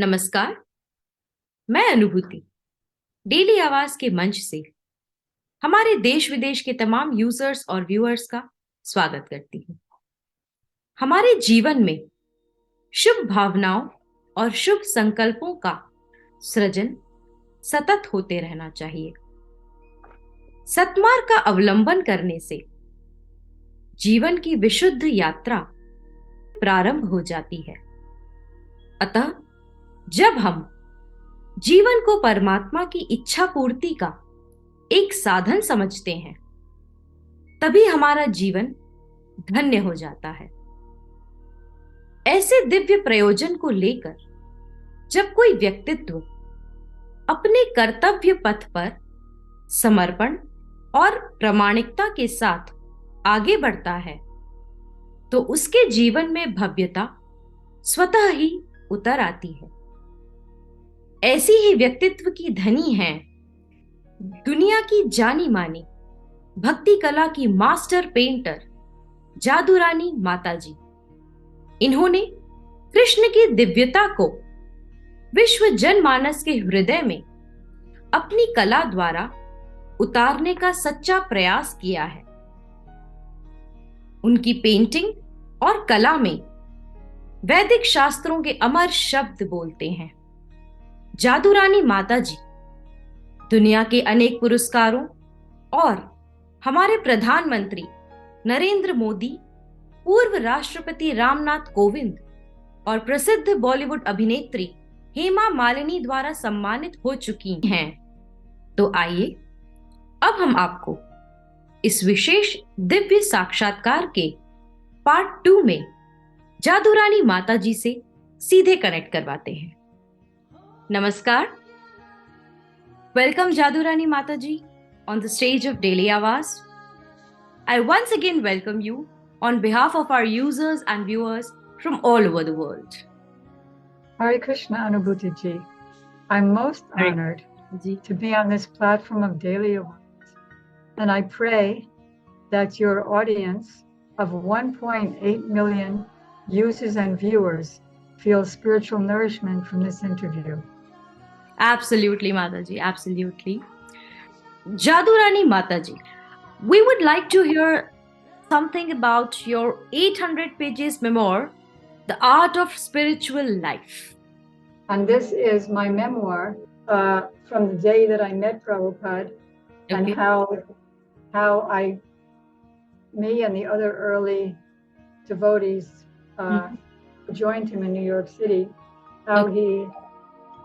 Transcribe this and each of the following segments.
नमस्कार, मैं अनुभूति डेली आवाज के मंच से हमारे देश विदेश के तमाम यूजर्स और व्यूअर्स का स्वागत करती हूँ। हमारे जीवन में शुभ भावनाओं और शुभ संकल्पों का सृजन सतत होते रहना चाहिए। सत्मार्ग का अवलंबन करने से जीवन की विशुद्ध यात्रा प्रारंभ हो जाती है। अतः जब हम जीवन को परमात्मा की इच्छा पूर्ति का एक साधन समझते हैं, तभी हमारा जीवन धन्य हो जाता है। ऐसे दिव्य प्रयोजन को लेकर जब कोई व्यक्तित्व अपने कर्तव्य पथ पर समर्पण और प्रामाणिकता के साथ आगे बढ़ता है, तो उसके जीवन में भव्यता स्वतः ही उतर आती है। ऐसी ही व्यक्तित्व की धनी हैं दुनिया की जानी मानी भक्ति कला की मास्टर पेंटर जादूरानी माताजी। इन्होंने कृष्ण की दिव्यता को विश्व जनमानस के हृदय में अपनी कला द्वारा उतारने का सच्चा प्रयास किया है। उनकी पेंटिंग और कला में वैदिक शास्त्रों के अमर शब्द बोलते हैं। जादूरानी माताजी दुनिया के अनेक पुरस्कारों और हमारे प्रधानमंत्री नरेंद्र मोदी, पूर्व राष्ट्रपति रामनाथ कोविंद और प्रसिद्ध बॉलीवुड अभिनेत्री हेमा मालिनी द्वारा सम्मानित हो चुकी हैं। तो आइए अब हम आपको इस विशेष दिव्य साक्षात्कार के पार्ट 2 में जादूरानी माताजी से सीधे कनेक्ट करवाते हैं। Namaskar. Welcome Jadurani Mataji on the stage of Daily Avaz. I once again welcome you on behalf of our users and viewers from all over the world. Hare Krishna Anubhuti ji. I'm most honored to be on this platform of Daily Avaz. And I pray that your audience of 1.8 million users and viewers feel spiritual nourishment from this interview. Absolutely, Mataji, absolutely. Jadurani Mataji, we would like to hear something about your 800 pages memoir, The Art of Spiritual Life. And this is my memoir from the day that I met Prabhupada, and how me and the other early devotees joined him in New York City, how he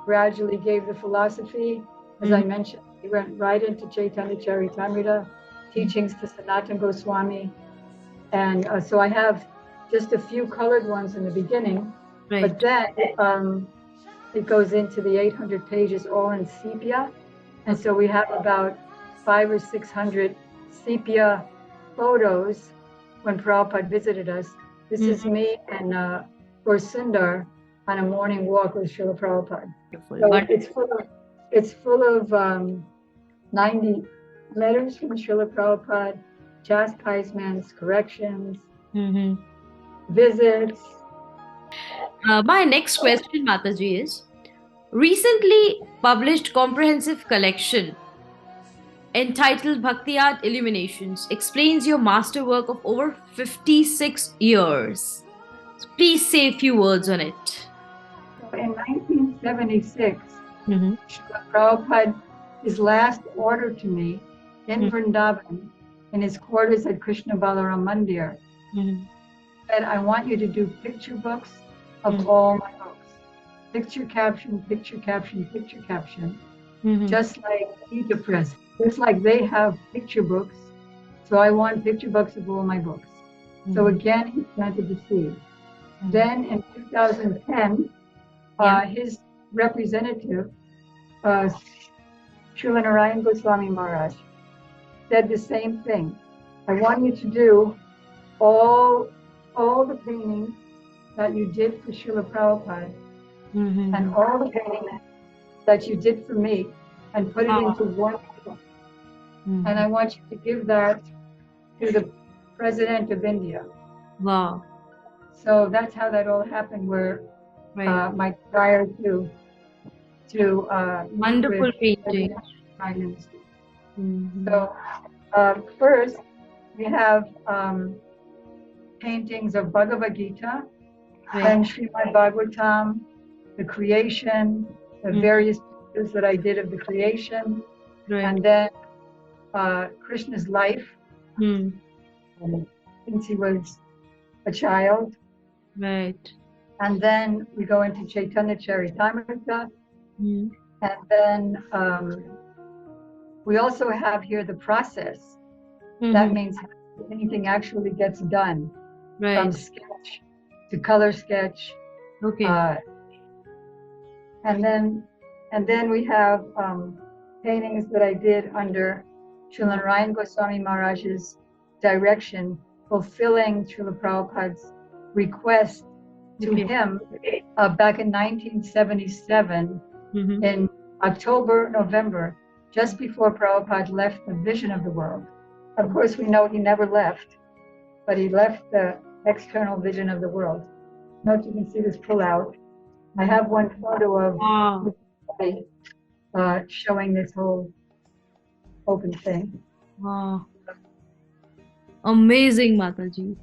gradually gave the philosophy. As I mentioned, he went right into Chaitanya Charitamrita, teachings to Sanatana Goswami. And so I have just a few colored ones in the beginning, but then it goes into the 800 pages all in sepia. And so we have about 500 or 600 sepia photos when Prabhupada visited us. This is me and Sundar on a morning walk with Srila Prabhupada. So it's full of 90 letters from Srila Prabhupada, chastisements, corrections, visits. My next question, Mataji, is recently published comprehensive collection entitled Bhakti Art Illuminations explains your masterwork of over 56 years. Please say a few words on it. In 1976, Srila Prabhupada, his last order to me in Vrindavan, in his quarters at Krishna Balaram Mandir, said, I want you to do picture books of all my books. Picture caption, picture caption, picture caption. Just like Gita Press. Just like they have picture books, so I want picture books of all my books. So again, he planted the seed. Then in 2010, his representative, Srila Narayana Goswami Maharaj, said the same thing. I want you to do all the paintings that you did for Srila Prabhupada and all the paintings that you did for me, and put it into one book. And I want you to give that to the President of India. Wow. So that's how that all happened, where my desire to wonderful painting. So first we have paintings of Bhagavad Gita, then Srimad Bhagavatam, the creation, the various pictures that I did of the creation, and then Krishna's life since he was a child. And then we go into Chaitanya Charitamrita, and then we also have here the process. That means anything actually gets done, from sketch to color sketch. And then we have paintings that I did under Srila Narendra Goswami Maharaj's direction, fulfilling Srila Prabhupada's request to him back in 1977 in October, November, just before Prabhupada left the vision of the world. Of course, we know he never left, but he left the external vision of the world. Note, you can see this pull out. I have one photo of showing this whole open thing. Wow. Amazing, Mataji.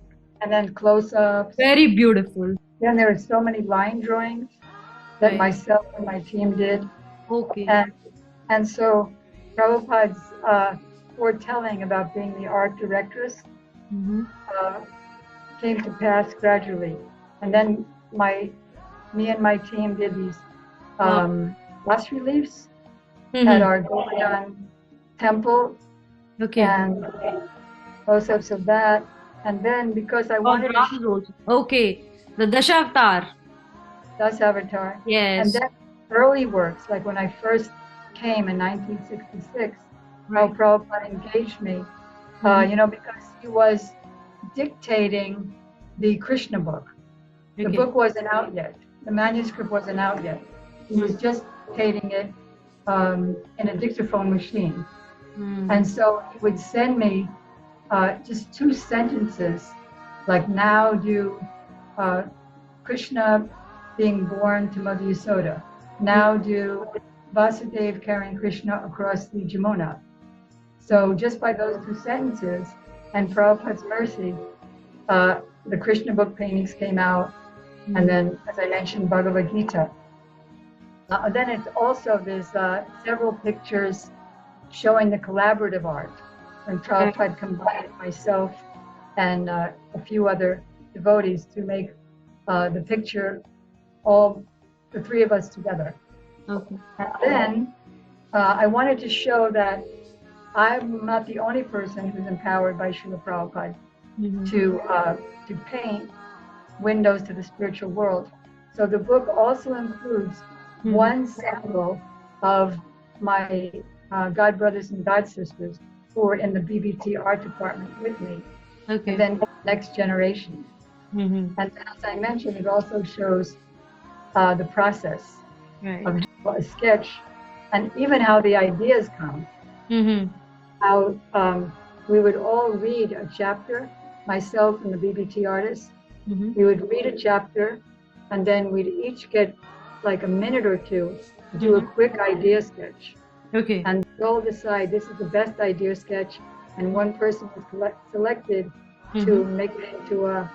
And then close-ups. Very beautiful. Then there are so many line drawings that myself and my team did. And so Prabhupada's foretelling about being the art directress came to pass gradually. And then me and my team did these bas reliefs at our Gaudiya temple. And close-ups of that. And then because I wanted to the Dashavatar. Yes. And then early works, like when I first came in 1966, how Prabhupada engaged me, because he was dictating the Krishna book. The book wasn't out yet. The manuscript wasn't out yet. He was just dictating it in a dictaphone machine. And so he would send me just 2 sentences, like now do Krishna being born to Mother Yasoda. Now do Vasudeva carrying Krishna across the Jamuna. So just by those 2 sentences and Prabhupada's mercy, the Krishna book paintings came out. And then, as I mentioned, Bhagavad Gita. Then it's also, there's several pictures showing the collaborative art. When Prabhupada combined myself and a few other devotees to make the picture, all the 3 of us together. And then I wanted to show that I'm not the only person who's empowered by Srila Prabhupada to paint windows to the spiritual world. So the book also includes one sample of my God brothers and God sisters who were in the BBT art department with me. And then next generation. And as I mentioned, it also shows the process of a sketch and even how the ideas come. How we would all read a chapter, myself and the BBT artist. We would read a chapter and then we'd each get like a minute or 2 to do a quick idea sketch. And we all decide this is the best idea sketch, and one person was selected to make it into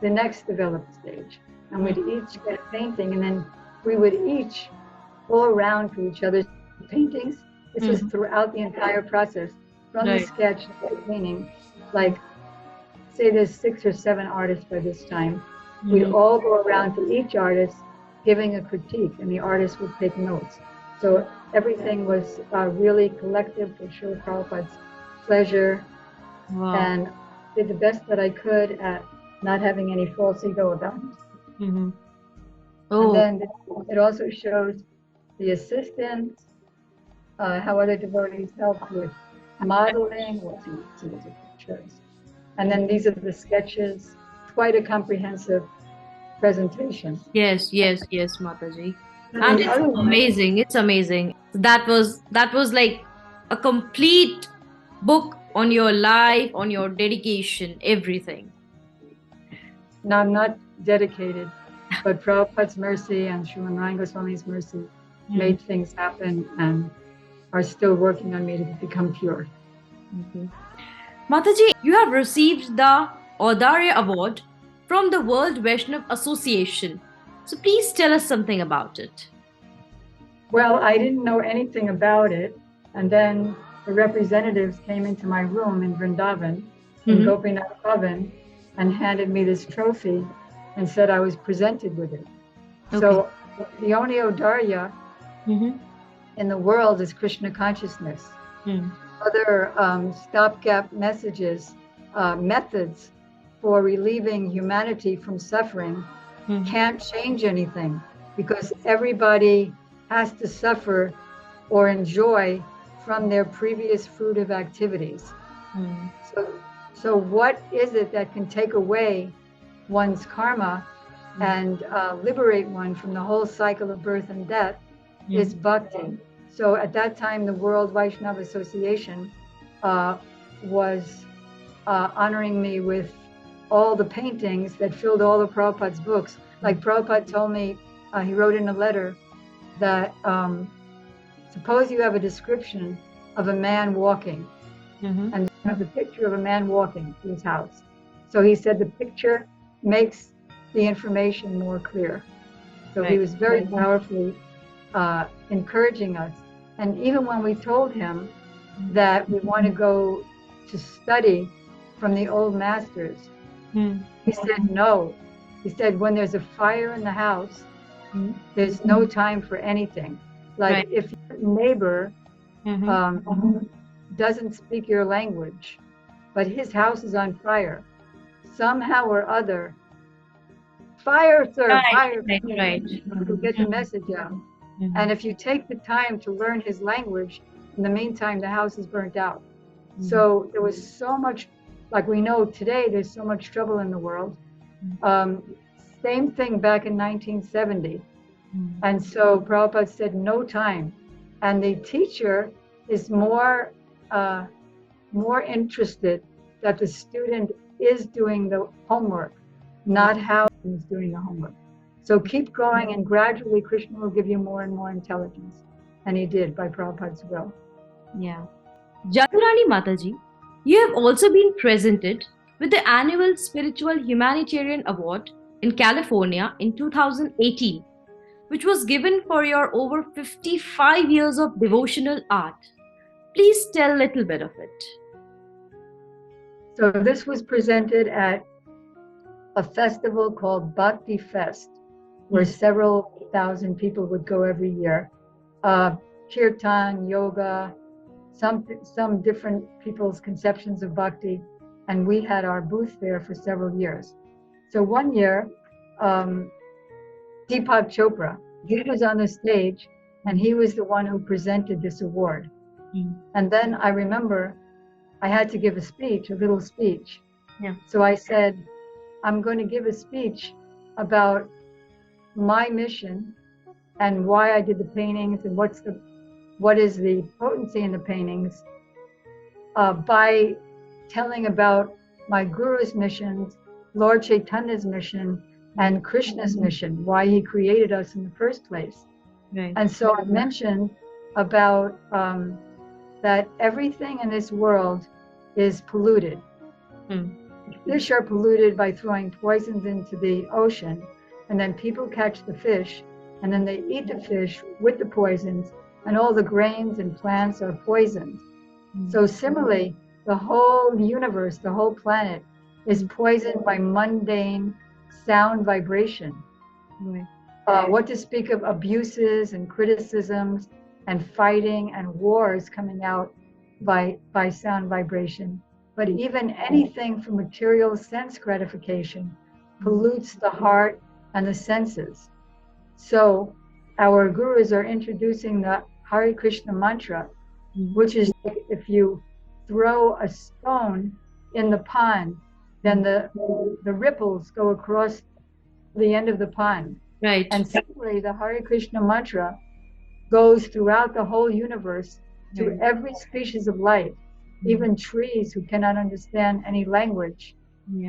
the next developed stage. And we'd each get a painting, and then we would each go around to each other's paintings. This was throughout the entire process, from the sketch to the painting. Like, say there's 6 or 7 artists by this time. We'd all go around to each artist giving a critique, and the artist would take notes. So everything was really collective for Srila Prabhupada's pleasure, and did the best that I could at not having any false ego about it. And then it also shows the assistants, how other devotees helped with modeling, what's the pictures. And then these are the sketches. Quite a comprehensive presentation. Yes, Mataji. And it's amazing. It's amazing. That was like a complete book on your life, on your dedication, everything. No, I'm not dedicated. but Prabhupada's mercy and Sriman Ryan Goswami's mercy made things happen and are still working on me to become pure. Mataji, you have received the Audaria Award from the World Vaishnav Association. So please tell us something about it. Well, I didn't know anything about it. And then the representatives came into my room in Vrindavan, in Gopinath Bhavan, and handed me this trophy and said I was presented with it. Okay. So the only Audaria in the world is Krishna consciousness. Other stopgap messages, methods for relieving humanity from suffering can't change anything, because everybody has to suffer or enjoy from their previous fruitive activities. So what is it that can take away one's karma and liberate one from the whole cycle of birth and death is bhakti. So at that time, the World Vaishnava Association was honoring me with all the paintings that filled all of Prabhupada's books. Like Prabhupada told me, he wrote in a letter that suppose you have a description of a man walking, and you have the picture of a man walking to his house. So he said the picture makes the information more clear. So he was very powerfully encouraging us. And even when we told him that we want to go to study from the old masters, he said no. He said when there's a fire in the house, there's no time for anything. Like if your neighbor doesn't speak your language, but his house is on fire, somehow or other, fire, sir, fire, to get the message out. And if you take the time to learn his language, in the meantime, the house is burnt out. So there was so much, like we know today, there's so much trouble in the world. Same thing back in 1970. And so Prabhupada said, no time. And the teacher is more interested that the student is doing the homework, not how he's doing the homework. So keep going, and gradually Krishna will give you more and more intelligence. And he did, by Prabhupada's will. Yeah. Jadurani Mataji, you have also been presented with the annual Spiritual Humanitarian Award in California in 2018, which was given for your over 55 years of devotional art. Please tell a little bit of it. So this was presented at a festival called Bhakti Fest, where several thousand people would go every year. Kirtan, yoga, some different people's conceptions of bhakti, and we had our booth there for several years. So one year, Deepak Chopra, he was on the stage, and he was the one who presented this award. And then I remember I had to give a speech, a little speech. So I said, I'm going to give a speech about my mission and why I did the paintings and what is the potency in the paintings, by telling about my Guru's missions, Lord Chaitanya's mission, and Krishna's mission, why he created us in the first place. And so I mentioned about that everything in this world is polluted. Fish are polluted by throwing poisons into the ocean, and then people catch the fish, and then they eat the fish with the poisons, and all the grains and plants are poisoned. So similarly, the whole universe, the whole planet is poisoned by mundane sound vibration. What to speak of abuses and criticisms and fighting and wars coming out by sound vibration. But even anything for material sense gratification pollutes the heart and the senses. So our gurus are introducing the Hare Krishna mantra, which is like if you throw a stone in the pond, then the ripples go across the end of the pond. And similarly, the Hare Krishna mantra goes throughout the whole universe to every species of life. Even trees who cannot understand any language,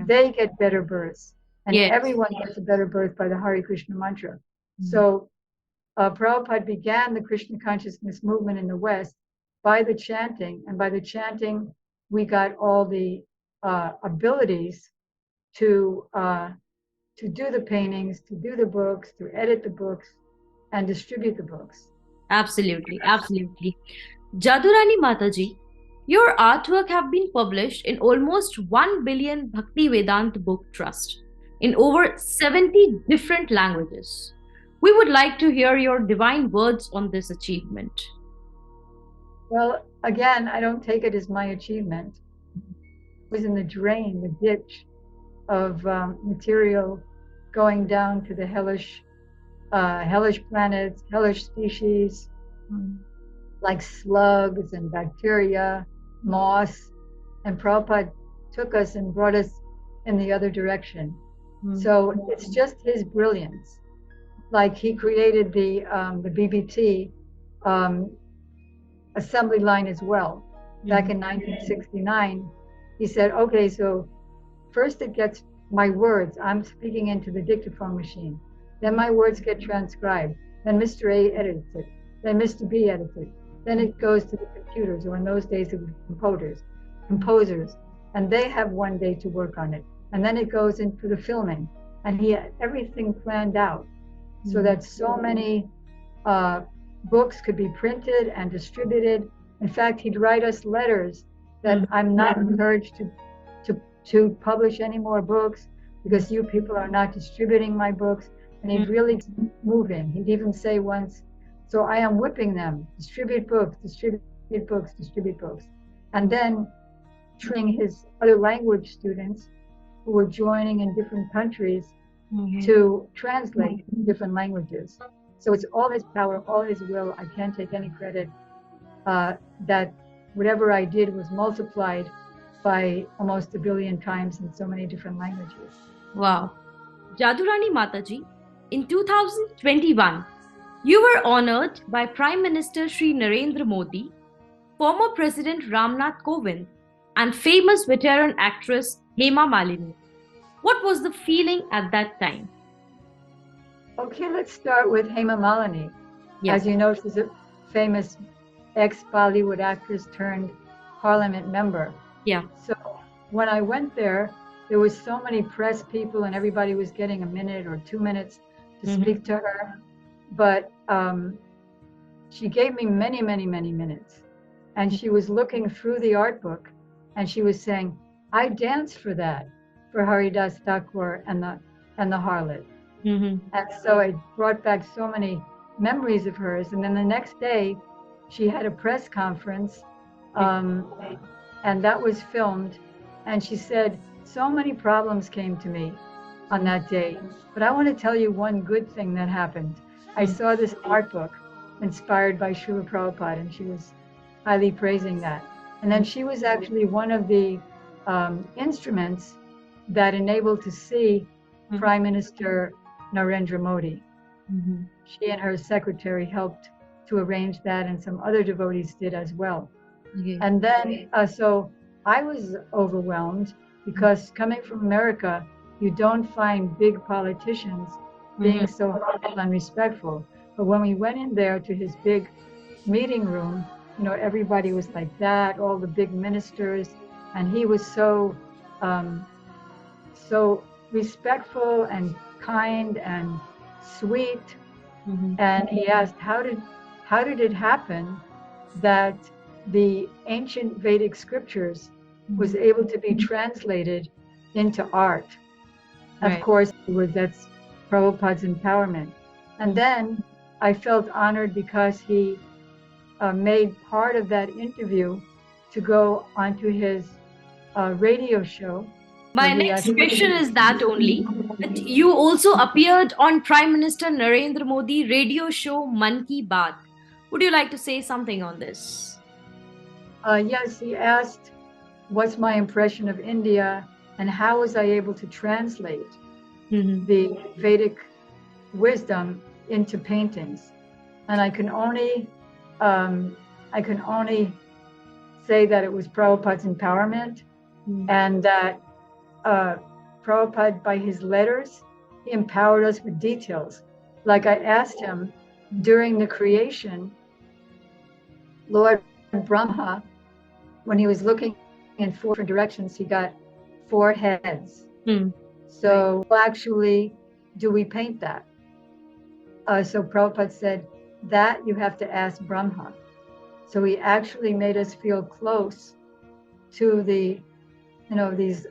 they get better births. and everyone gets a better birth by the Hare Krishna mantra. So Prabhupada began the Krishna consciousness movement in the West by the chanting, and by the chanting, we got all the abilities to do the paintings, to do the books, to edit the books, and distribute the books. Absolutely, absolutely. Jadurani Mataji, your artwork have been published in almost 1 billion Bhakti-Vedanta Book Trust in over 70 different languages. We would like to hear your divine words on this achievement. Well, again, I don't take it as my achievement. It was in the drain, the ditch of material going down to the hellish planets, hellish species, like slugs and bacteria, moss. And Prabhupada took us and brought us in the other direction. So it's just his brilliance. Like he created the BBT assembly line as well. Back in 1969, he said, okay, so first it gets my words. I'm speaking into the dictaphone machine. Then my words get transcribed. Then Mr. A edits it. Then Mr. B edits it. Then it goes to the computers, or in those days it was composers, and they have one day to work on it. And then it goes into the filming, and he had everything planned out so that so many books could be printed and distributed. In fact, he'd write us letters that I'm not encouraged to publish any more books because you people are not distributing my books. And he'd really move in. He'd even say once, so I am whipping them, distribute books, distribute books, distribute books. And then training his other language students who were joining in different countries to translate different languages. So it's all his power, all his will. I can't take any credit that whatever I did was multiplied by almost 1 billion times in so many different languages. Wow. Jadurani Mataji, in 2021, you were honored by Prime Minister Shri Narendra Modi, former President Ramnath Kovind, and famous veteran actress Hema Malini. What was the feeling at that time? Okay, let's start with Hema Malini. Yes. As you know, she's a famous ex-Bollywood actress turned parliament member. Yeah. So when I went there was so many press people and everybody was getting a minute or 2 minutes to speak to her. But she gave me many, many, many minutes. And she was looking through the art book and she was saying, I danced for that, for Haridas Thakur and the harlot. And so it brought back so many memories of hers. And then the next day, she had a press conference, and that was filmed. And she said, so many problems came to me on that day. But I want to tell you one good thing that happened. I saw this art book inspired by Srila Prabhupada, and she was highly praising that. And then she was actually one of the instruments that enabled to see Prime Minister Narendra Modi. She and her secretary helped to arrange that, and some other devotees did as well. And then, so I was overwhelmed because coming from America, you don't find big politicians being so humble and respectful. But when we went in there to his big meeting room, you know, everybody was like that, all the big ministers, and he was so respectful and kind and sweet. And he asked, how did it happen that the ancient Vedic scriptures was able to be translated into art? Of course, that's Prabhupada's empowerment. And then I felt honored because he made part of that interview to go onto his radio show. My next question is that only. But you also appeared on Prime Minister Narendra Modi radio show Man Ki Baat. Would you like to say something on this? Yes, he asked, what's my impression of India and how was I able to translate the Vedic wisdom into paintings? And I can only say that it was Prabhupada's empowerment, and that Prabhupada, by his letters, he empowered us with details. Like I asked him during the creation, Lord Brahma, when he was looking in 4 different directions, he got 4 heads. So actually, do we paint that? So Prabhupada said, that you have to ask Brahma. So he actually made us feel close to the, these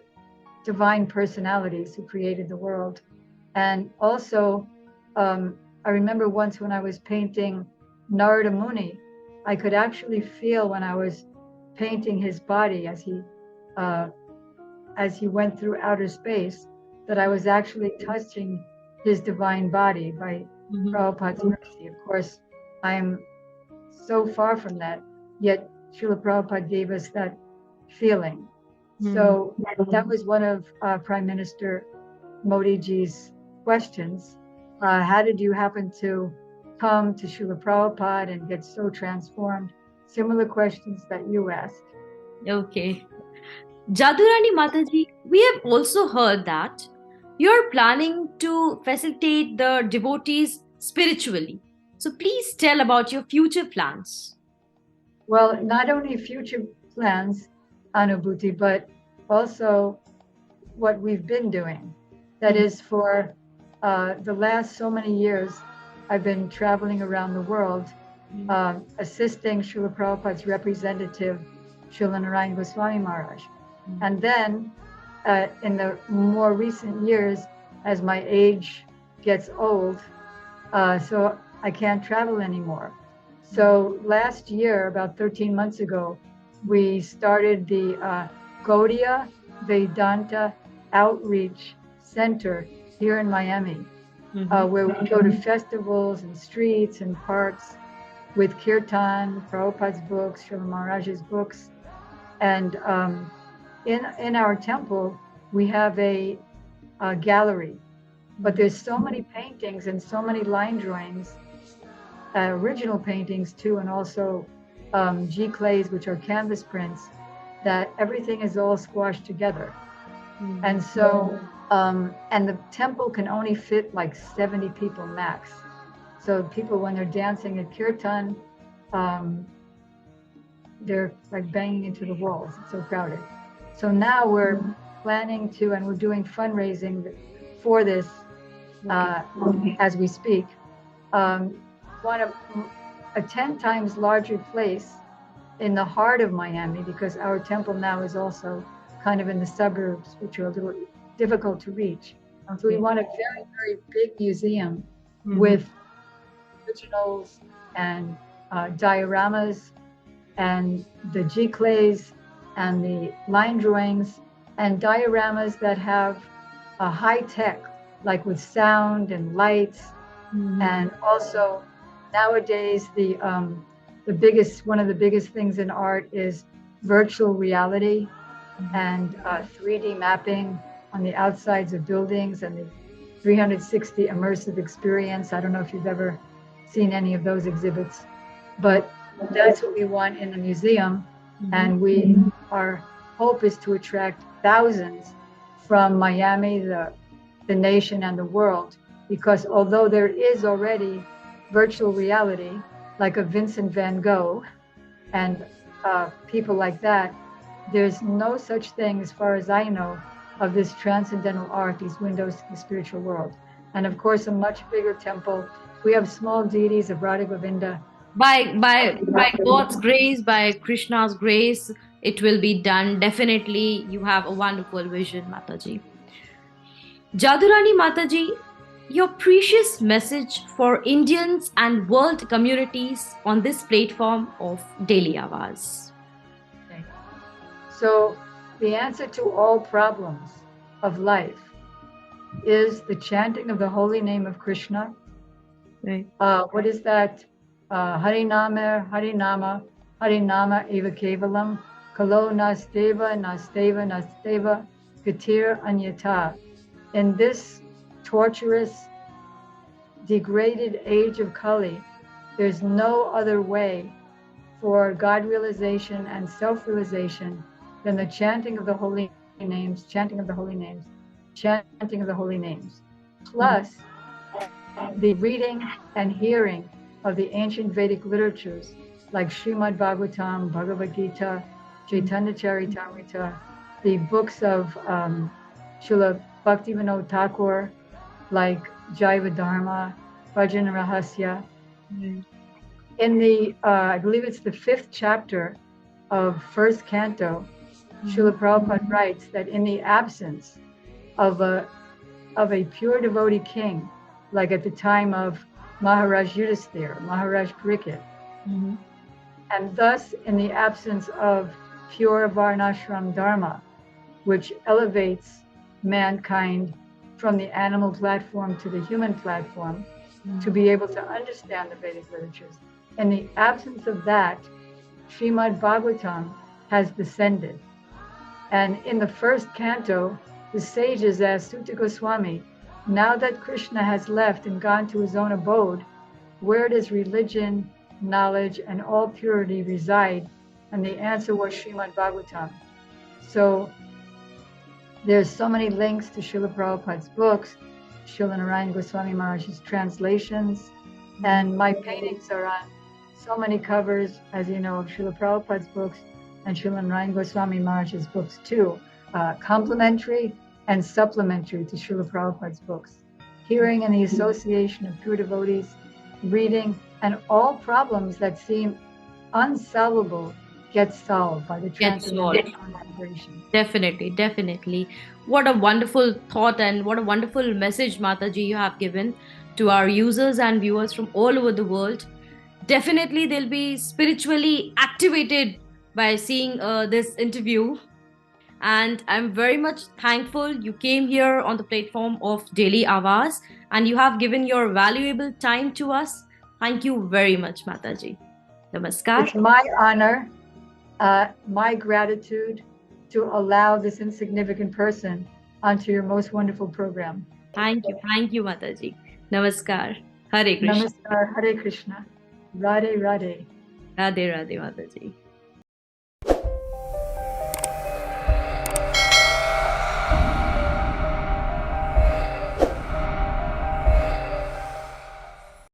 divine personalities who created the world. And also, I remember once when I was painting Narada Muni, I could actually feel when I was painting his body as he went through outer space, that I was actually touching his divine body by Prabhupada's mercy. Of course, I am so far from that, yet Srila Prabhupada gave us that feeling. So that was one of Prime Minister Modi ji's questions. How did you happen to come to Srila Prabhupada and get so transformed? Similar questions that you asked. Okay. Jadurani Mataji, we have also heard that you're planning to facilitate the devotees spiritually. So please tell about your future plans. Well, not only future plans, Anubhuti, but also what we've been doing. That is, for the last so many years, I've been traveling around the world, assisting Srila Prabhupada's representative, Srila Narayana Goswami Maharaj. And then in the more recent years, as my age gets old, so I can't travel anymore. So last year, about 13 months ago, we started the Gaudiya Vedanta Outreach Center here in Miami, where we go to festivals and streets and parks with kirtan, Prabhupada's books, Srila Maharaj's books. And in our temple, we have a gallery, but there's so many paintings and so many line drawings, original paintings too, and also G-clays, which are canvas prints, that everything is all squashed together. And so, and the temple can only fit like 70 people max. So people, when they're dancing at kirtan, they're like banging into the walls. It's so crowded. So now we're planning to, and we're doing fundraising for this as we speak. Want a 10 times larger place in the heart of Miami, because our temple now is also kind of in the suburbs, which are a little difficult to reach. So we want a very, very big museum with originals and dioramas and the G-clays and the line drawings and dioramas that have a high tech, like with sound and lights. And also nowadays, one of the biggest things in art is virtual reality and 3D mapping on the outsides of buildings and the 360 immersive experience. I don't know if you've ever seen any of those exhibits, but that's what we want in the museum. And our hope is to attract thousands from Miami, the nation and the world, because although there is already virtual reality, like a Vincent van Gogh and people like that, there's no such thing, as far as I know, of this transcendental art, these windows to the spiritual world. And of course, a much bigger temple. We have small deities of Radha Govinda. By God's grace, by Krishna's grace, it will be done. Definitely, you have a wonderful vision, Mataji. Jadurani Mataji, your precious message for Indians and world communities on this platform of Daily Awaaz. Okay. So the answer to all problems of life is the chanting of the holy name of Krishna. Right. What is that? Harinama, Harinama, Harinama eva kevalam, kalo nasteva, nasteva, nasteva, gatir anyata. In this torturous, degraded age of Kali, there's no other way for God realization and self-realization than the chanting of the holy names, chanting of the holy names, plus the reading and hearing of the ancient Vedic literatures like Srimad Bhagavatam, Bhagavad Gita, Chaitanya Charitamrita, the books of Srila Bhaktivedanta Thakur, like Jaiva Dharma, Bhajan Rahasya. In the, I believe it's the 5th chapter of 1st canto, Srila Prabhupada writes that in the absence of a pure devotee king, like at the time of Maharaj Yudhisthira, Maharaj Parikshit, and thus in the absence of pure Varnashram Dharma, which elevates mankind from the animal platform to the human platform, to be able to understand the Vedic literatures. In the absence of that, Srimad Bhagavatam has descended. And in the 1st canto, the sages asked Sutta Goswami, now that Krishna has left and gone to his own abode, where does religion, knowledge, and all purity reside? And the answer was Srimad Bhagavatam. So there's so many links to Srila Prabhupada's books, Srila Narayana Goswami Maharaj's translations, and my paintings are on so many covers, as you know, of Srila Prabhupada's books and Srila Narayana Goswami Maharaj's books too, complementary and supplementary to Srila Prabhupada's books. Hearing and the association of pure devotees, reading, and all problems that seem unsolvable get solved by the transcendental vibration. Definitely, definitely. What a wonderful thought and what a wonderful message, Mataji, you have given to our users and viewers from all over the world. Definitely, they'll be spiritually activated by seeing this interview. And I'm very much thankful you came here on the platform of Daily Avaz and you have given your valuable time to us. Thank you very much, Mataji. Namaskar. It's my honor, my gratitude to allow this insignificant person onto your most wonderful program. Thank you, Mataji. Namaskar. Hare Krishna. Namaskar, Hare Krishna. Radhe, Radhe. Radhe, Radhe, Mataji.